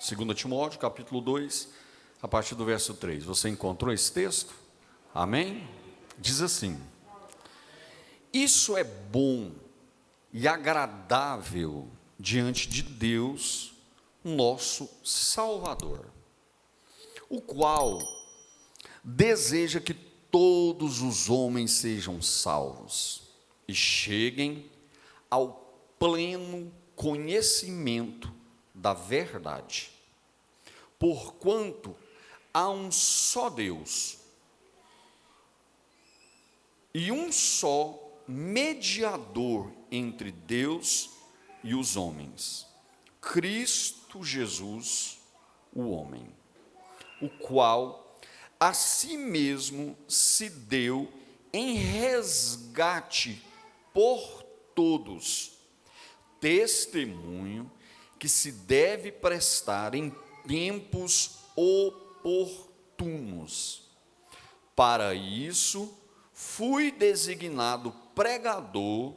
2 Timóteo, capítulo 2, a partir do verso 3. Você encontrou esse texto? Amém? Diz assim: isso é bom e agradável diante de Deus, nosso Salvador, o qual deseja que todos os homens sejam salvos e cheguem ao pleno conhecimento da verdade. Porquanto há um só Deus e um só mediador entre Deus e os homens, Cristo Jesus, o homem, o qual a si mesmo se deu em resgate por todos, testemunho que se deve prestar em tempos oportunos. Para isso fui designado pregador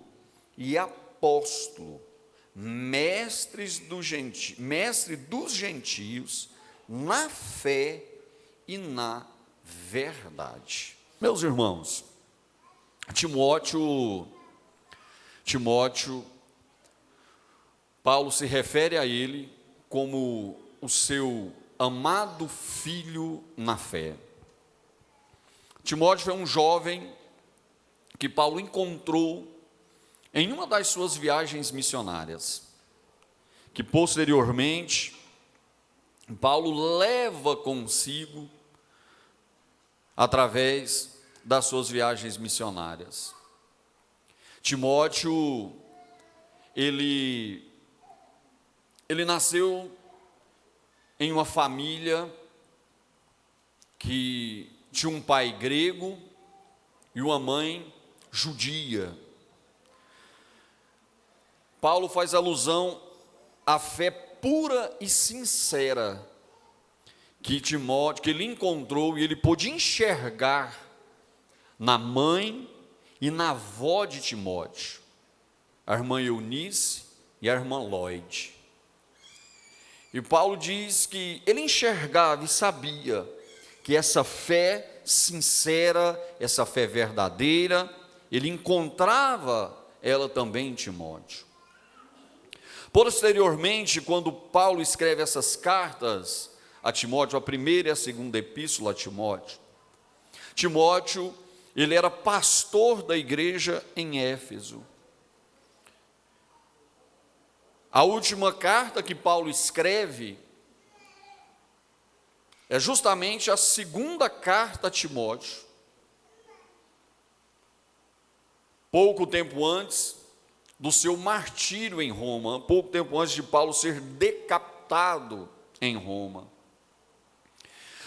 e apóstolo, mestre dos gentios, na fé e na verdade. Meus irmãos, Timóteo, Paulo se refere a ele como o seu amado filho na fé. Timóteo é um jovem que Paulo encontrou em uma das suas viagens missionárias, que posteriormente Paulo leva consigo através das suas viagens missionárias. Timóteo, ele nasceu em uma família que tinha um pai grego e uma mãe judia. Paulo faz alusão à fé pura e sincera que ele encontrou e ele pôde enxergar na mãe e na avó de Timóteo, a irmã Eunice e a irmã Lloyd. E Paulo diz que ele enxergava e sabia que essa fé sincera, essa fé verdadeira, ele encontrava ela também em Timóteo. Posteriormente, quando Paulo escreve essas cartas a Timóteo, a primeira e a segunda epístola a Timóteo, ele era pastor da igreja em Éfeso. A última carta que Paulo escreve é justamente a segunda carta a Timóteo. Pouco tempo antes do seu martírio em Roma, pouco tempo antes de Paulo ser decapitado em Roma.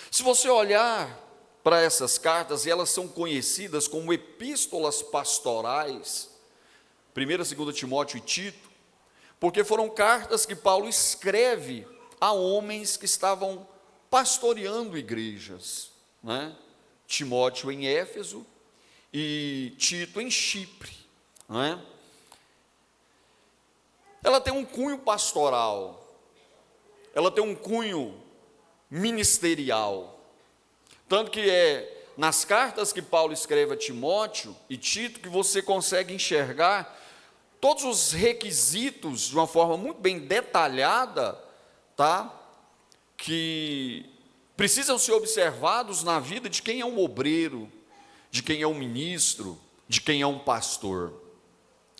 Se você olhar para essas cartas, e elas são conhecidas como epístolas pastorais, 1ª, 2ª Timóteo e Tito, porque foram cartas que Paulo escreve a homens que estavam pastoreando igrejas, né? Timóteo em Éfeso e Tito em Chipre, né? Ela tem um cunho pastoral, ela tem um cunho ministerial, tanto que é nas cartas que Paulo escreve a Timóteo e Tito que você consegue enxergar todos os requisitos de uma forma muito bem detalhada, tá? Que precisam ser observados na vida de quem é um obreiro, de quem é um ministro, de quem é um pastor.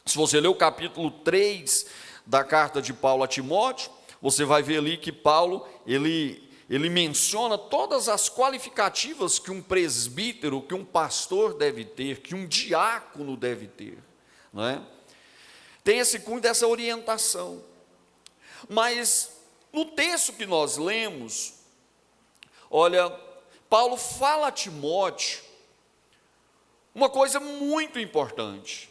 Se você ler o capítulo 3 da carta de Paulo a Timóteo, você vai ver ali que Paulo, ele menciona todas as qualificativas que um presbítero, que um pastor deve ter, que um diácono deve ter, não é? Tem esse cunho dessa orientação. Mas no texto que nós lemos, olha, Paulo fala a Timóteo uma coisa muito importante.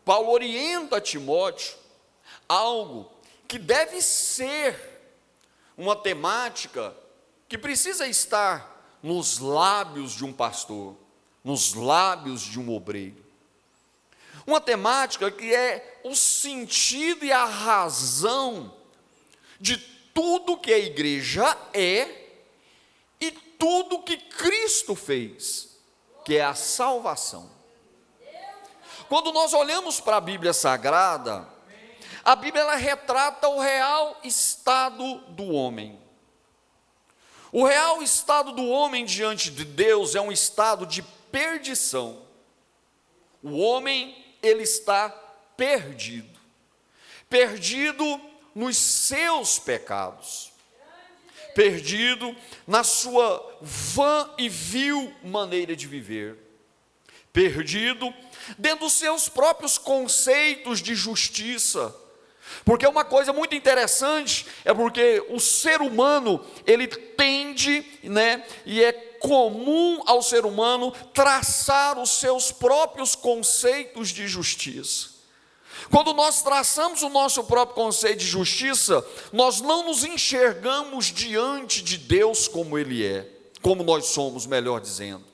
Paulo orienta a Timóteo algo que deve ser uma temática que precisa estar nos lábios de um pastor, nos lábios de um obreiro. Uma temática que é o sentido e a razão de tudo que a igreja é e tudo que Cristo fez, que é a salvação. Quando nós olhamos para a Bíblia Sagrada, a Bíblia ela retrata o real estado do homem. O real estado do homem diante de Deus é um estado de perdição. O homem, ele está perdido. Perdido nos seus pecados. Perdido na sua vã e vil maneira de viver. Perdido dentro dos seus próprios conceitos de justiça. Porque uma coisa muito interessante é porque o ser humano, ele tende, e é comum ao ser humano traçar os seus próprios conceitos de justiça. Quando nós traçamos o nosso próprio conceito de justiça, nós não nos enxergamos diante de Deus como Ele é, como nós somos, melhor dizendo.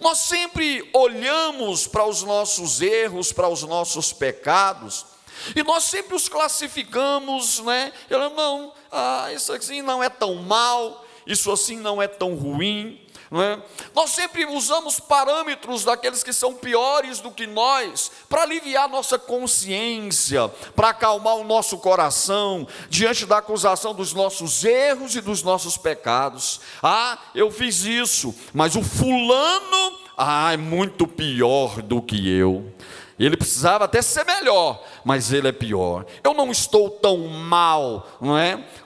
Nós sempre olhamos para os nossos erros, para os nossos pecados, e nós sempre os classificamos, não, isso assim não é tão mal, isso assim não é tão ruim, Nós sempre usamos parâmetros daqueles que são piores do que nós, para aliviar nossa consciência, para acalmar o nosso coração, diante da acusação dos nossos erros e dos nossos pecados. Eu fiz isso, mas o fulano, é muito pior do que eu. Ele precisava até ser melhor, mas ele é pior. Eu não estou tão mal,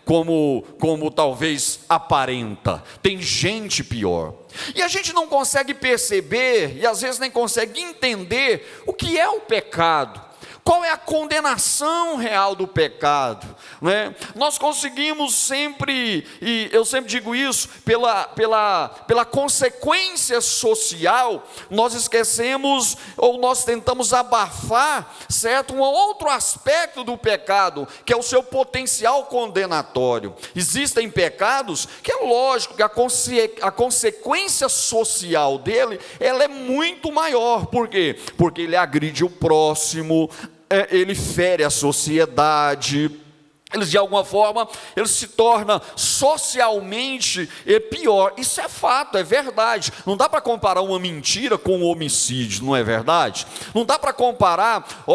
como talvez aparenta. Tem gente pior. E a gente não consegue perceber, e às vezes nem consegue entender o que é o pecado. Qual é a condenação real do pecado? Nós conseguimos sempre, e eu sempre digo isso, pela consequência social, nós esquecemos, ou nós tentamos abafar, certo? Um outro aspecto do pecado, que é o seu potencial condenatório. Existem pecados que é lógico que a consequência social dele, ela é muito maior. Por quê? Porque ele agride o próximo, ele fere a sociedade, ele de alguma forma, ele se torna socialmente pior. Isso é fato, é verdade. Não dá para comparar uma mentira com um homicídio, não é verdade? Não dá para comparar,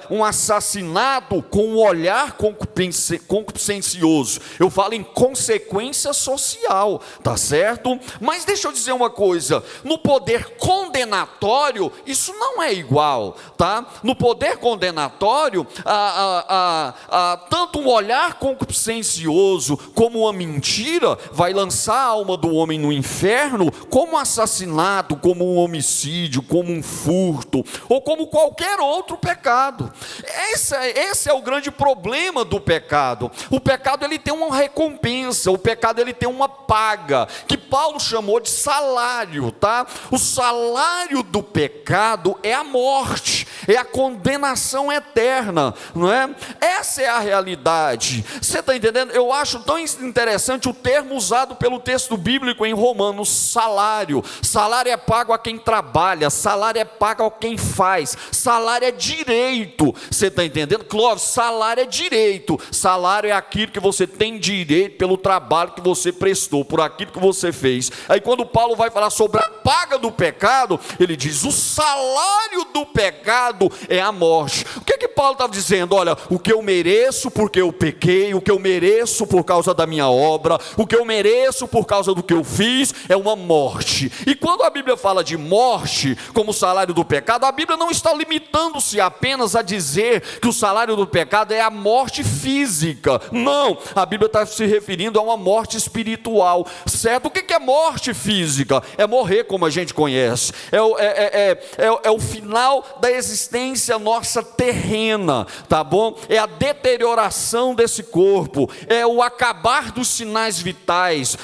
um assassinato com um olhar concupiscencioso. Eu falo em consequência social, tá certo? Mas deixa eu dizer uma coisa, no poder condenatório, isso não é igual, tá? No poder condenatório, tanto um olhar concupiscencioso como uma mentira vai lançar a alma do homem no inferno, como um assassinato, como um homicídio, como um furto, ou como qualquer outro pecado. Esse é o grande problema do pecado. O pecado ele tem uma recompensa, o pecado ele tem uma paga, que Paulo chamou de salário, tá? O salário do pecado é a morte, é a condenação eterna, não é? Essa é a realidade. Você está entendendo? Eu acho tão interessante o termo usado pelo texto bíblico em Romanos, salário. Salário é pago a quem trabalha, salário é pago a quem faz, salário é direito. Você está entendendo? Clóvis, salário é direito. Salário é aquilo que você tem direito pelo trabalho que você prestou, por aquilo que você fez. Aí quando Paulo vai falar sobre a paga do pecado, ele diz, o salário do pecado é a morte. O que Paulo estava dizendo? Olha, o que eu mereço porque eu pequei, o que eu mereço por causa da minha obra, o que eu mereço por causa do que eu fiz, é uma morte. E quando a Bíblia fala de morte como salário do pecado, a Bíblia não está limitando-se apenas a dizer que o salário do pecado é a morte física. Não, a Bíblia está se referindo a uma morte espiritual, certo? O que é morte física? É morrer, como a gente conhece, é o final da existência nossa terrena, tá bom? É a deterioração desse corpo, é o acabar dos sinais vitais,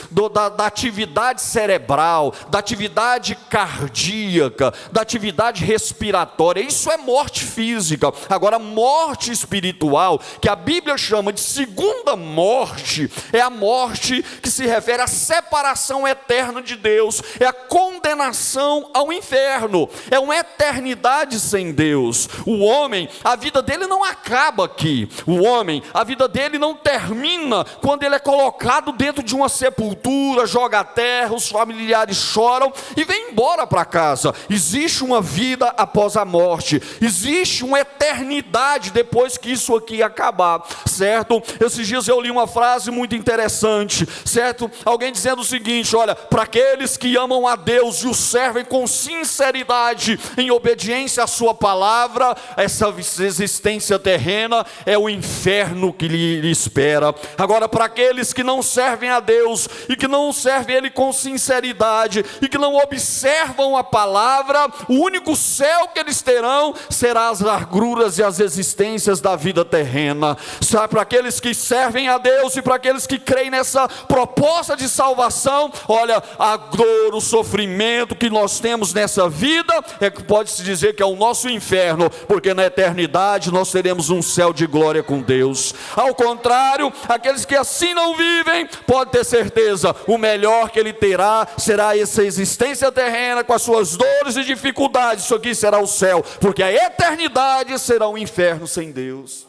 da atividade cerebral, da atividade cardíaca, da atividade respiratória. Isso é morte física. Agora, morte espiritual, que a Bíblia chama de segunda morte, é a morte que se refere à separação eterna de Deus, é a condenação ao inferno, é uma eternidade sem Deus. O homem, a vida vida dele não acaba aqui. O homem, a vida dele não termina quando ele é colocado dentro de uma sepultura, joga a terra, os familiares choram e vem embora para casa. Existe uma vida após a morte, existe uma eternidade depois que isso aqui acabar, certo? Esses dias eu li uma frase muito interessante, certo? Alguém dizendo o seguinte: olha, para aqueles que amam a Deus e o servem com sinceridade, em obediência à sua palavra, essa existência terrena é o inferno que lhe espera. Agora, para aqueles que não servem a Deus e que não servem Ele com sinceridade e que não observam a palavra, o único céu que eles terão será as larguras e as existências da vida terrena. Sabe, para aqueles que servem a Deus e para aqueles que creem nessa proposta de salvação, olha, a dor, o sofrimento que nós temos nessa vida é que pode-se dizer que é o nosso inferno, porque na eternidade nós teremos um céu de glória com Deus. Ao contrário, aqueles que assim não vivem, pode ter certeza, o melhor que ele terá será essa existência terrena com as suas dores e dificuldades. Isso aqui será o céu, porque a eternidade será um inferno sem Deus.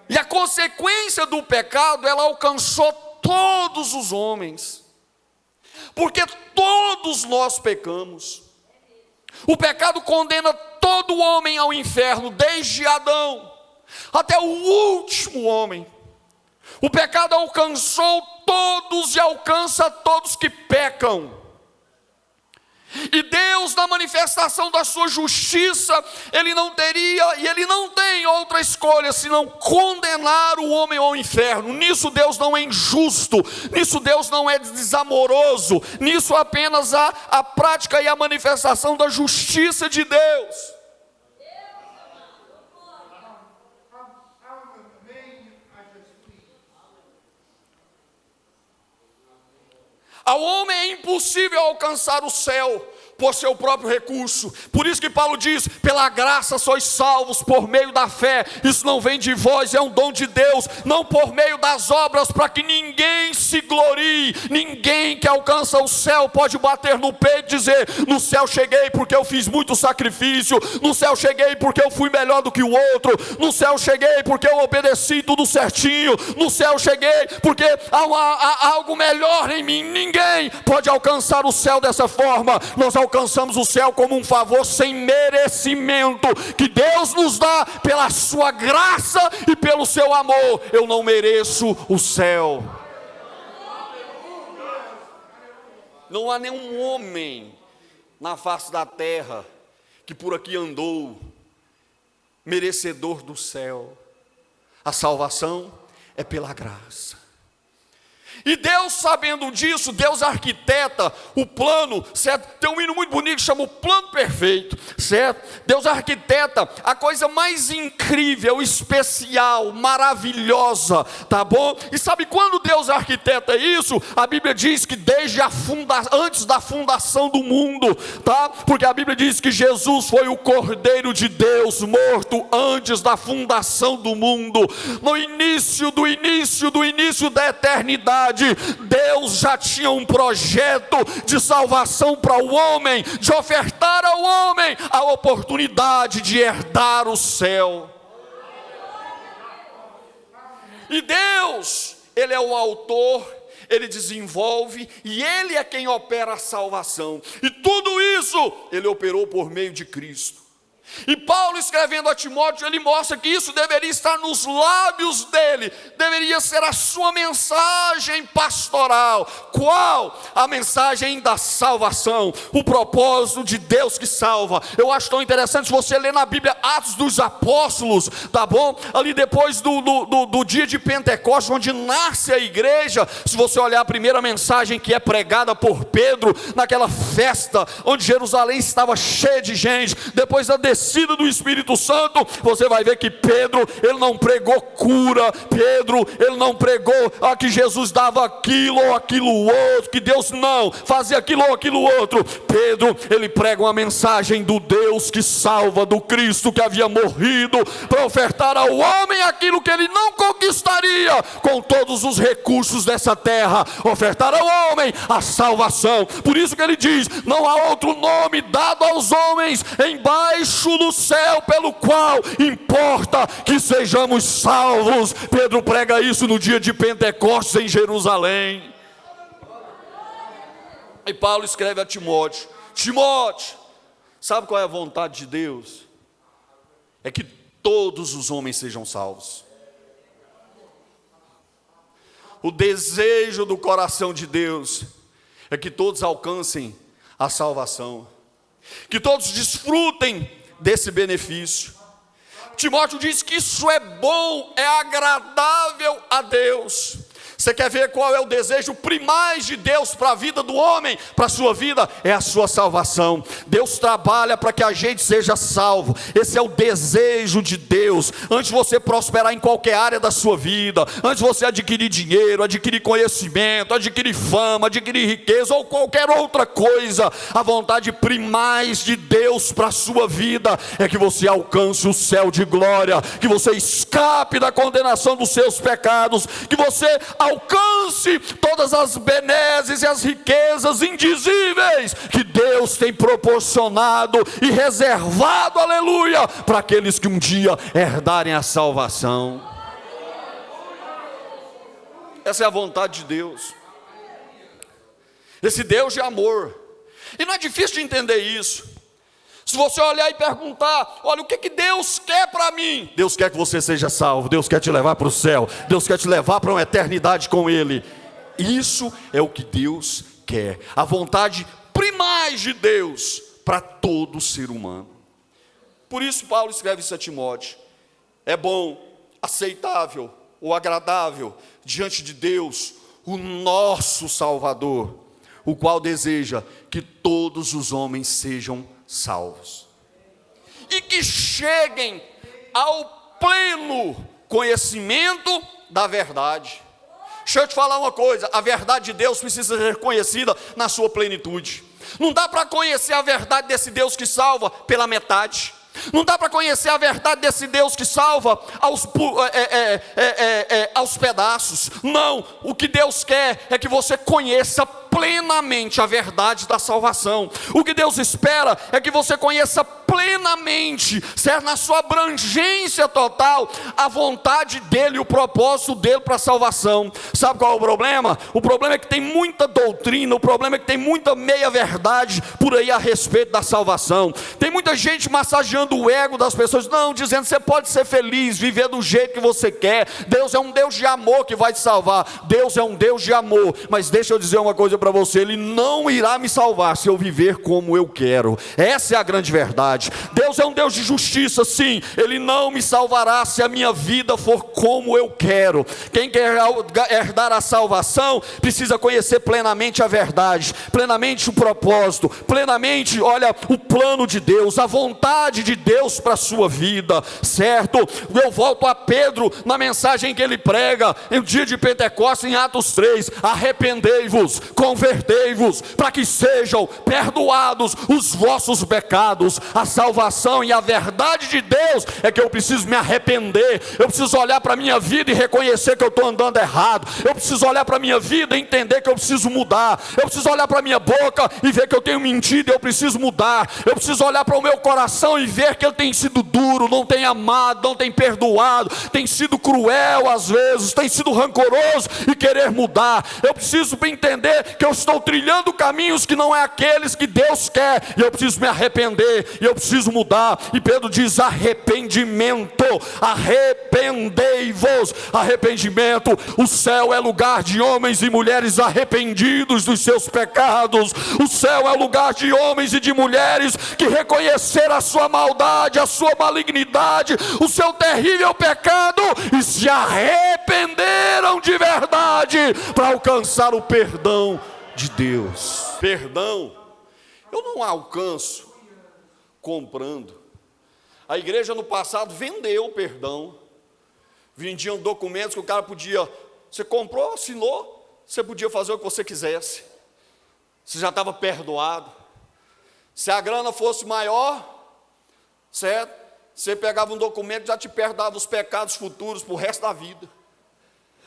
E a consequência do pecado, ela alcançou todos os homens, porque todos nós pecamos. O pecado condena todo homem ao inferno, desde Adão até o último homem. O pecado alcançou todos e alcança todos que pecam. E Deus, na manifestação da sua justiça, Ele não teria e Ele não tem outra escolha senão condenar o homem ao inferno. Nisso Deus não é injusto, nisso Deus não é desamoroso, nisso apenas há a prática e a manifestação da justiça de Deus. Ao homem é impossível alcançar o céu por seu próprio recurso. Por isso que Paulo diz: pela graça sois salvos por meio da fé. Isso não vem de vós, é um dom de Deus, não por meio das obras, para que ninguém se glorie. Ninguém que alcança o céu pode bater no peito e dizer: no céu cheguei porque eu fiz muito sacrifício, no céu cheguei porque eu fui melhor do que o outro, no céu cheguei porque eu obedeci tudo certinho, no céu cheguei porque há algo melhor em mim. Ninguém pode alcançar o céu dessa forma. Nós alcançamos o céu como um favor sem merecimento, que Deus nos dá pela sua graça e pelo seu amor. Eu não mereço o céu. Não há nenhum homem na face da terra que por aqui andou merecedor do céu. A salvação é pela graça. E Deus, sabendo disso, Deus arquiteta o plano, certo? Tem um hino muito bonito que chama o plano perfeito, certo? Deus arquiteta a coisa mais incrível, especial, maravilhosa, tá bom? E sabe quando Deus arquiteta isso? A Bíblia diz que desde antes da fundação do mundo, tá? Porque a Bíblia diz que Jesus foi o Cordeiro de Deus, morto antes da fundação do mundo. No início da eternidade, Deus já tinha um projeto de salvação para o homem, de ofertar ao homem a oportunidade de herdar o céu. E Deus, Ele é o autor, Ele desenvolve e Ele é quem opera a salvação. E tudo isso Ele operou por meio de Cristo. E Paulo, escrevendo a Timóteo, ele mostra que isso deveria estar nos lábios dele, deveria ser a sua mensagem pastoral. Qual? A mensagem da salvação, o propósito de Deus que salva. Eu acho tão interessante, se você ler na Bíblia Atos dos Apóstolos, tá bom? Ali depois do dia de Pentecostes, onde nasce a igreja, se você olhar a primeira mensagem que é pregada por Pedro, naquela festa, onde Jerusalém estava cheia de gente, depois da descida do Espírito Santo, você vai ver que Pedro, ele não pregou cura, Pedro, ele não pregou que Jesus dava aquilo ou aquilo outro, que Deus não fazia aquilo ou aquilo outro. Pedro, ele prega uma mensagem do Deus que salva, do Cristo que havia morrido para ofertar ao homem aquilo que ele não conquistaria com todos os recursos dessa terra, ofertar ao homem a salvação. Por isso que ele diz: diz: não há outro nome dado aos homens embaixo do céu pelo qual importa que sejamos salvos. Pedro prega isso no dia de Pentecostes em Jerusalém. E Paulo escreve a Timóteo: Timóteo, sabe qual é a vontade de Deus? É que todos os homens sejam salvos. O desejo do coração de Deus é que todos alcancem a salvação, que todos desfrutem desse benefício. Timóteo diz que isso é bom, é agradável a Deus. Você quer ver qual é o desejo primaz de Deus para a vida do homem, para a sua vida? É a sua salvação. Deus trabalha para que a gente seja salvo. Esse é o desejo de Deus. Antes de você prosperar em qualquer área da sua vida, antes de você adquirir dinheiro, adquirir conhecimento, adquirir fama, adquirir riqueza ou qualquer outra coisa, a vontade primaz de Deus para a sua vida é que você alcance o céu de glória, que você escape da condenação dos seus pecados, que você alcance todas as benesses e as riquezas indizíveis que Deus tem proporcionado e reservado, aleluia, para aqueles que um dia herdarem a salvação. Essa é a vontade de Deus, esse Deus de amor. E não é difícil de entender isso. Se você olhar e perguntar: olha, o que Deus quer para mim? Deus quer que você seja salvo, Deus quer te levar para o céu, Deus quer te levar para uma eternidade com Ele. Isso é o que Deus quer, a vontade primaz de Deus para todo ser humano. Por isso Paulo escreve isso a Timóteo: é bom, aceitável ou agradável diante de Deus, o nosso Salvador, o qual deseja que todos os homens sejam salvos e que cheguem ao pleno conhecimento da verdade. Deixa eu te falar uma coisa: a verdade de Deus precisa ser conhecida na sua plenitude. Não dá para conhecer a verdade desse Deus que salva pela metade. Não dá para conhecer a verdade desse Deus que salva aos pedaços. Não, o que Deus quer é que você conheça plenamente a verdade da salvação. O que Deus espera é que você conheça plenamente, certo? Na sua abrangência total, a vontade dele, o propósito dele para a salvação. Sabe qual é o problema? O problema é que tem muita doutrina, o problema é que tem muita meia-verdade por aí a respeito da salvação. Tem muita gente massageando o ego das pessoas, não, dizendo: você pode ser feliz, viver do jeito que você quer. Deus é um Deus de amor que vai te salvar. Deus é um Deus de amor, mas deixa eu dizer uma coisa para você: Ele não irá me salvar se eu viver como eu quero. Essa é a grande verdade. Deus é um Deus de justiça, sim. Ele não me salvará se a minha vida for como eu quero. Quem quer herdar a salvação precisa conhecer plenamente a verdade, plenamente o propósito, plenamente, olha, o plano de Deus, a vontade de Deus para a sua vida, certo? Eu volto a Pedro na mensagem que ele prega no dia de Pentecostes, em Atos 3: arrependei-vos, convertei-vos, para que sejam perdoados os vossos pecados. A salvação e a verdade de Deus é que eu preciso me arrepender. Eu preciso olhar para a minha vida e reconhecer que eu estou andando errado. Eu preciso olhar para a minha vida e entender que eu preciso mudar. Eu preciso olhar para a minha boca e ver que eu tenho mentido e eu preciso mudar. Eu preciso olhar para o meu coração e ver que ele tem sido duro, não tem amado, não tem perdoado, tem sido cruel às vezes, tem sido rancoroso e querer mudar. Eu preciso entender que eu estou trilhando caminhos que não é aqueles que Deus quer, e eu preciso me arrepender, e eu preciso mudar. E Pedro diz: arrependimento, arrependei-vos. Arrependimento, o céu é lugar de homens e mulheres arrependidos dos seus pecados. O céu é lugar de homens e de mulheres que reconheceram a sua maldade, a sua malignidade, o seu terrível pecado e se arrependeram de verdade para alcançar o perdão de Deus. Perdão eu não alcanço comprando. A igreja no passado vendeu o perdão. Vendiam documentos que o cara podia, você comprou, assinou, você podia fazer o que você quisesse, você já estava perdoado. Se a grana fosse maior, certo? Você pegava um documento e já te perdoava os pecados futuros para o resto da vida.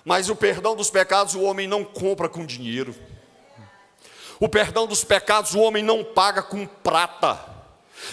Mas o perdão dos pecados o homem não compra com dinheiro. O perdão dos pecados o homem não paga com prata,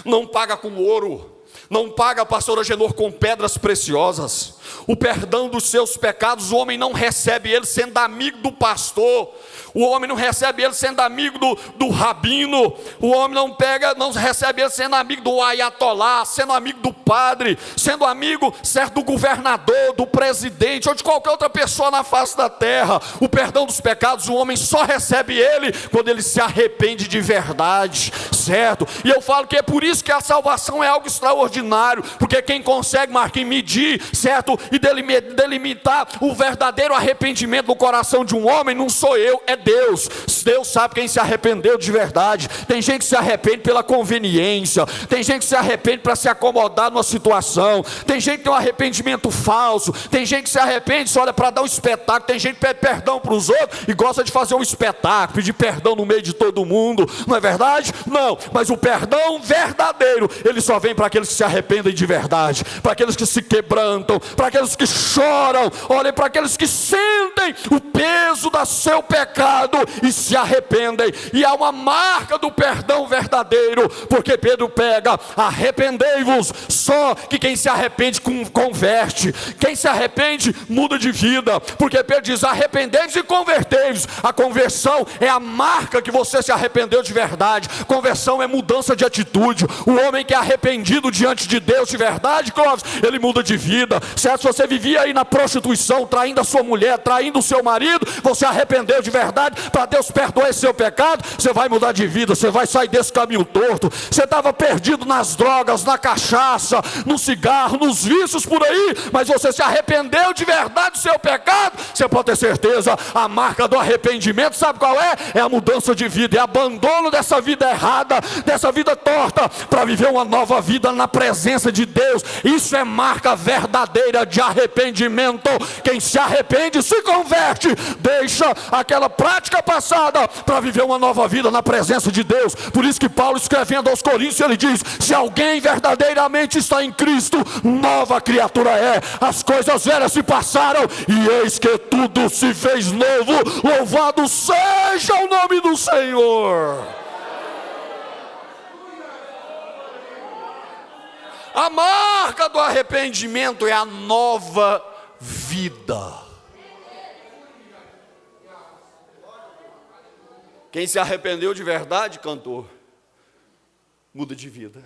não paga com ouro, não paga, pastor Agenor, com pedras preciosas. O perdão dos seus pecados o homem não recebe ele sendo amigo do pastor, o homem não recebe ele sendo amigo do rabino, o homem não recebe ele sendo amigo do ayatolá, sendo amigo do padre, sendo amigo, certo, do governador, do presidente, ou de qualquer outra pessoa na face da terra. O perdão dos pecados o homem só recebe ele quando ele se arrepende de verdade, certo? E eu falo que é por isso que a salvação é algo extraordinário, porque quem consegue, Marquinhos, medir, certo, e delimitar o verdadeiro arrependimento no coração de um homem, não sou eu, é Deus. Deus sabe quem se arrependeu de verdade. Tem gente que se arrepende pela conveniência, tem gente que se arrepende para se acomodar numa situação, tem gente que tem um arrependimento falso, tem gente que se arrepende só olha para dar um espetáculo, tem gente que pede perdão para os outros e gosta de fazer um espetáculo, pedir perdão no meio de todo mundo, não é verdade? Não, mas o perdão verdadeiro, ele só vem para aqueles que se arrependem de verdade, para aqueles que se quebrantam, para aqueles que choram, olhem, para aqueles que sentem o peso do seu pecado e se arrependem. E há uma marca do perdão verdadeiro, porque Pedro pega: arrependei-vos. Só que quem se arrepende converte, quem se arrepende muda de vida, porque Pedro diz: arrependei-vos e convertei-vos. A conversão é a marca que você se arrependeu de verdade. Conversão é mudança de atitude. O homem que é arrependido diante de Deus de verdade, Clóvis, ele muda de vida, certo? Se você vivia aí na prostituição, traindo a sua mulher, traindo o seu marido, você arrependeu de verdade, para Deus perdoar esse seu pecado, você vai mudar de vida, você vai sair desse caminho torto. Você estava perdido nas drogas, na cachaça, no cigarro, nos vícios por aí, mas você se arrependeu de verdade do seu pecado. Você pode ter certeza, a marca do arrependimento, sabe qual é? É a mudança de vida, é abandono dessa vida errada, dessa vida torta, para viver uma nova vida na presença de Deus. Isso é marca verdadeira de arrependimento. Quem se arrepende se converte, deixa aquela prática passada para viver uma nova vida na presença de Deus. Por isso que Paulo, escrevendo aos Coríntios, ele diz: se alguém verdadeiramente está em Cristo, nova criatura é. As coisas velhas se passaram e eis que tudo se fez novo. Louvado seja o nome do Senhor. A marca do arrependimento é a nova vida. Quem se arrependeu de verdade, cantor, muda de vida.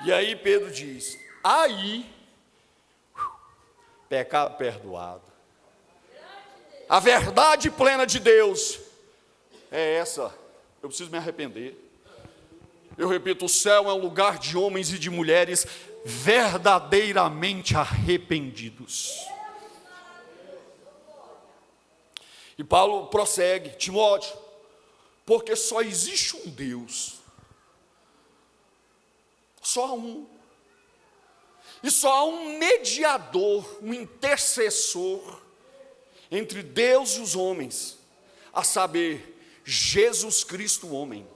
E aí Pedro diz: aí, pecado perdoado. A verdade plena de Deus é essa: eu preciso me arrepender. Eu repito, o céu é um lugar de homens e de mulheres verdadeiramente arrependidos. E Paulo prossegue: Timóteo, porque só existe um Deus, só há um, e só há um mediador, um intercessor entre Deus e os homens, a saber, Jesus Cristo, o homem.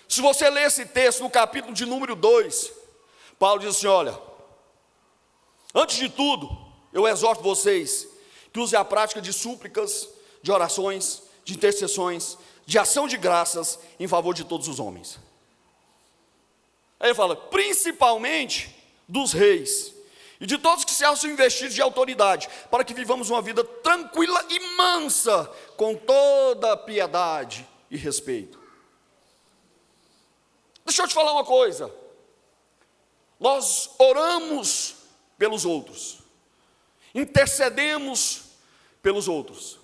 Se você ler esse texto no capítulo de número 2, Paulo diz assim: olha, antes de tudo, eu exorto vocês que usem a prática de súplicas, de orações, de intercessões, de ação de graças em favor de todos os homens. Aí ele fala: principalmente dos reis e de todos que se acham investidos de autoridade, para que vivamos uma vida tranquila e mansa, com toda piedade e respeito. Deixa eu te falar uma coisa: nós oramos pelos outros, intercedemos pelos outros,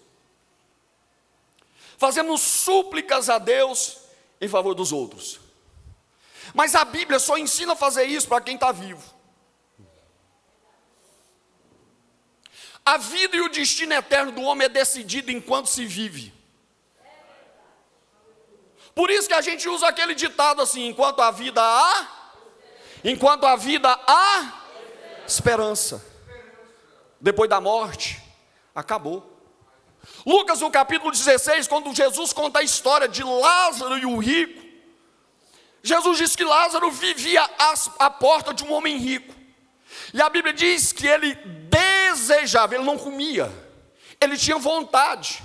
fazemos súplicas a Deus em favor dos outros, mas a Bíblia só ensina a fazer isso para quem está vivo. A vida e o destino eterno do homem é decidido enquanto se vive. Por isso que a gente usa aquele ditado assim: enquanto a vida há esperança, depois da morte, acabou. Lucas, no capítulo 16, quando Jesus conta a história de Lázaro e o rico, Jesus diz que Lázaro vivia à porta de um homem rico, e a Bíblia diz que ele desejava, ele não comia, ele tinha vontade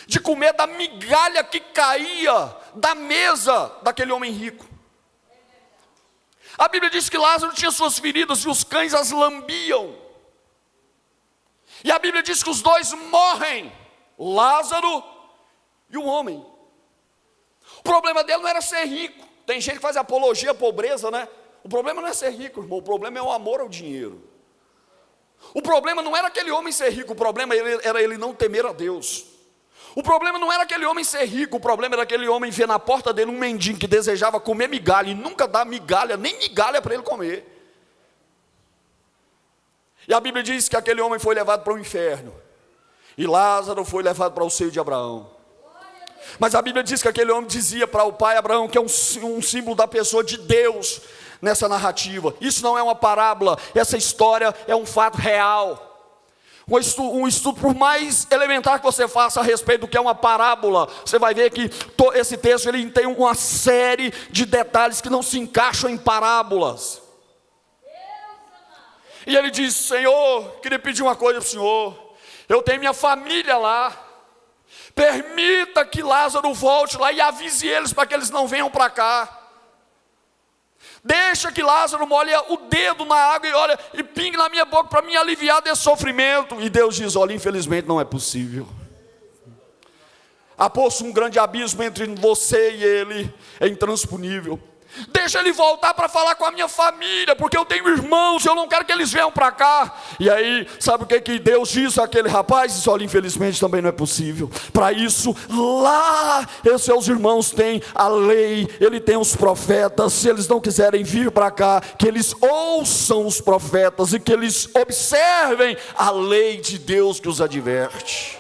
de comer da migalha que caía da mesa daquele homem rico. A Bíblia diz que Lázaro tinha suas feridas e os cães as lambiam. E a Bíblia diz que os dois morrem, Lázaro e o homem. O problema dele não era ser rico. Tem gente que faz apologia à pobreza, né? O problema não é ser rico, irmão, o problema é o amor ao dinheiro. O problema não era aquele homem ser rico, o problema era ele não temer a Deus. O problema não era aquele homem ser rico, o problema era aquele homem ver na porta dele um mendigo que desejava comer migalha e nunca dá migalha, nem migalha para ele comer. E a Bíblia diz que aquele homem foi levado para o inferno e Lázaro foi levado para o seio de Abraão. Mas a Bíblia diz que aquele homem dizia para o pai Abraão, que é um símbolo da pessoa de Deus nessa narrativa. Isso não é uma parábola, essa história é um fato real. Um estudo por mais elementar que você faça a respeito do que é uma parábola, você vai ver que esse texto ele tem uma série de detalhes que não se encaixam em parábolas. E ele diz: Senhor, queria pedir uma coisa para o Senhor, eu tenho minha família lá, permita que Lázaro volte lá e avise eles para que eles não venham para cá. Deixa que Lázaro molhe o dedo na água e pingue na minha boca para me aliviar desse sofrimento. E Deus diz: olha, infelizmente não é possível. Há posto um grande abismo entre você e ele, é intransponível. Deixa ele voltar para falar com a minha família, porque eu tenho irmãos, eu não quero que eles venham para cá. E aí, sabe o que Deus disse àquele rapaz? Disse: olha, infelizmente também não é possível. Para isso, lá, seus irmãos têm a lei, ele tem os profetas. Se eles não quiserem vir para cá, que eles ouçam os profetas e que eles observem a lei de Deus que os adverte.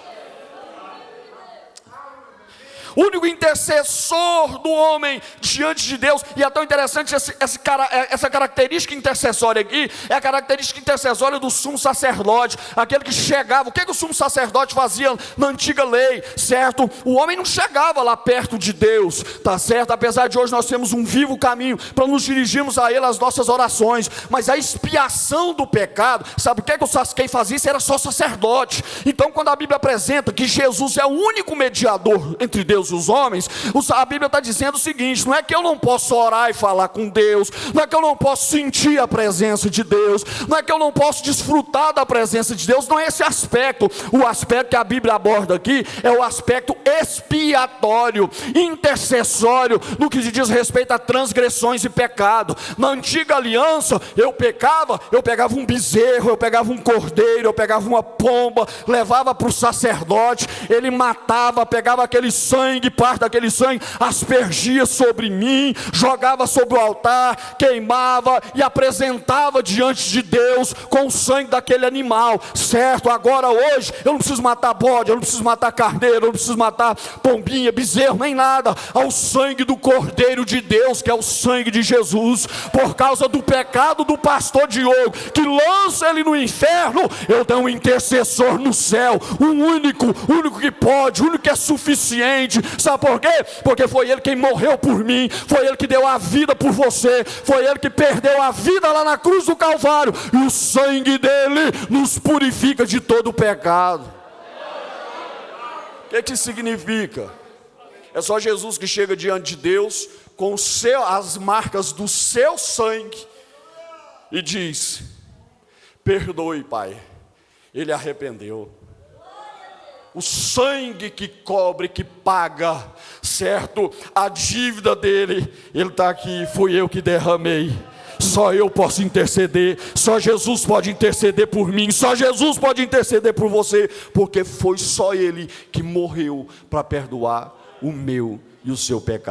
O único intercessor do homem diante de Deus. E é tão interessante essa característica intercessória aqui. É a característica intercessória do sumo sacerdote. Aquele que chegava. O que o sumo sacerdote fazia na antiga lei? Certo? O homem não chegava lá perto de Deus. Tá certo? Apesar de hoje nós temos um vivo caminho para nos dirigirmos a Ele as nossas orações. Mas a expiação do pecado, sabe o que quem fazia isso? Era só sacerdote. Então quando a Bíblia apresenta que Jesus é o único mediador entre Deus e os homens, a Bíblia está dizendo o seguinte: não é que eu não posso orar e falar com Deus, não é que eu não posso sentir a presença de Deus, não é que eu não posso desfrutar da presença de Deus, não é esse aspecto. O aspecto que a Bíblia aborda aqui é o aspecto expiatório, intercessório, no que diz respeito a transgressões e pecado. Na antiga aliança, eu pegava um bezerro, eu pegava um cordeiro, eu pegava uma pomba, levava para o sacerdote, ele matava, pegava aquele sangue, parte daquele sangue, aspergia sobre mim, jogava sobre o altar, queimava e apresentava diante de Deus com o sangue daquele animal, certo? Agora hoje, eu não preciso matar bode, eu não preciso matar carneiro, eu não preciso matar pombinha, bezerro, nem nada. Ao sangue do Cordeiro de Deus, que é o sangue de Jesus, por causa do pecado do pastor Diogo, que lança ele no inferno, eu tenho um intercessor no céu, o único que pode, o único que é suficiente. Sabe por quê? Porque foi ele quem morreu por mim, foi ele que deu a vida por você, foi ele que perdeu a vida lá na cruz do Calvário, e o sangue dele nos purifica de todo o pecado. O que significa? É só Jesus que chega diante de Deus com as marcas do seu sangue e diz: perdoe, Pai. Ele arrependeu. O sangue que cobre, que paga, certo? A dívida dele, ele está aqui, fui eu que derramei. Só eu posso interceder, só Jesus pode interceder por mim, só Jesus pode interceder por você, porque foi só Ele que morreu para perdoar o meu e o seu pecado.